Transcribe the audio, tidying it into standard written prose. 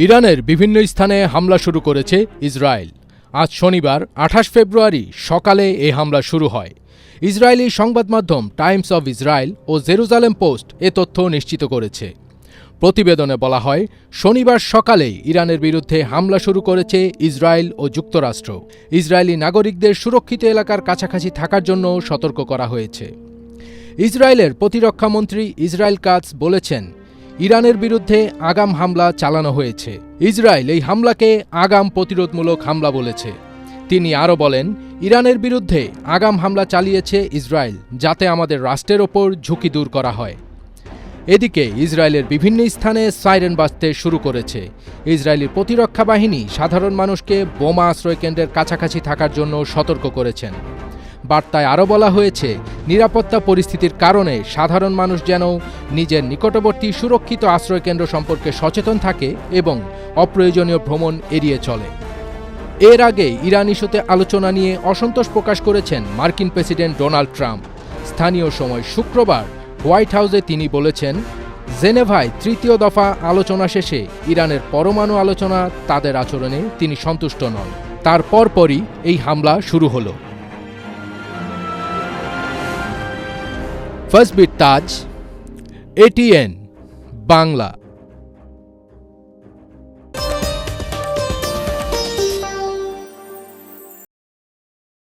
ইরানের বিভিন্ন স্থানে হামলা শুরু করেছে ইসরায়েল। আজ শনিবার ২৮ ফেব্রুয়ারি সকালে এই হামলা শুরু হয়। ইসরায়েলি সংবাদ মাধ্যম টাইমস অব ইসরায়েল ও জেরুজালেম পোস্ট এ তথ্য নিশ্চিত করেছে। প্রতিবেদনে বলা হয়, শনিবার সকালে ইরানের বিরুদ্ধে হামলা শুরু করেছে ইসরায়েল ও যুক্তরাষ্ট্র। ইসরায়েলি নাগরিকদের সুরক্ষিত এলাকার কাছাকাছি থাকার জন্য সতর্ক করা হয়েছে। ইসরায়েলের প্রতিরক্ষামন্ত্রী ইসরায়েল কাটজ বলেছেন, ইরানের বিরুদ্ধে আগাম হামলা চালানো হয়েছে। ইসরায়েল এই হামলাকে আগাম প্রতিরোধমূলক হামলা বলেছে। তিনি আরও বলেন, ইরানের বিরুদ্ধে আগাম হামলা চালিয়েছে ইসরায়েল, যাতে আমাদের রাষ্ট্রের ওপর ঝুঁকি দূর করা হয়। এদিকে ইসরায়েলের বিভিন্ন স্থানে সাইরেন বাজতে শুরু করেছে। ইসরায়েলি প্রতিরক্ষা বাহিনী সাধারণ মানুষকে বোমা আশ্রয়কেন্দ্রের কাছাকাছি থাকার জন্য সতর্ক করেছেন। বার্তায় আরও বলা হয়েছে, নিরাপত্তা পরিস্থিতির কারণে সাধারণ মানুষ যেন নিজের নিকটবর্তী সুরক্ষিত আশ্রয়কেন্দ্র সম্পর্কে সচেতন থাকে এবং অপ্রয়োজনীয় ভ্রমণ এড়িয়ে চলে। এর আগে ইরান ইস্যুতে আলোচনা নিয়ে অসন্তোষ প্রকাশ করেছেন মার্কিন প্রেসিডেন্ট ডোনাল্ড ট্রাম্প। স্থানীয় সময় শুক্রবার হোয়াইট হাউসে তিনি বলেছেন, জেনেভায় তৃতীয় দফা আলোচনা শেষে ইরানের পরমাণু আলোচনা তাদের আচরণে তিনি সন্তুষ্ট নন। তার পরপরই এই হামলা শুরু হলো। ফার্স্ট বিট তাজ, এটিএন বাংলা।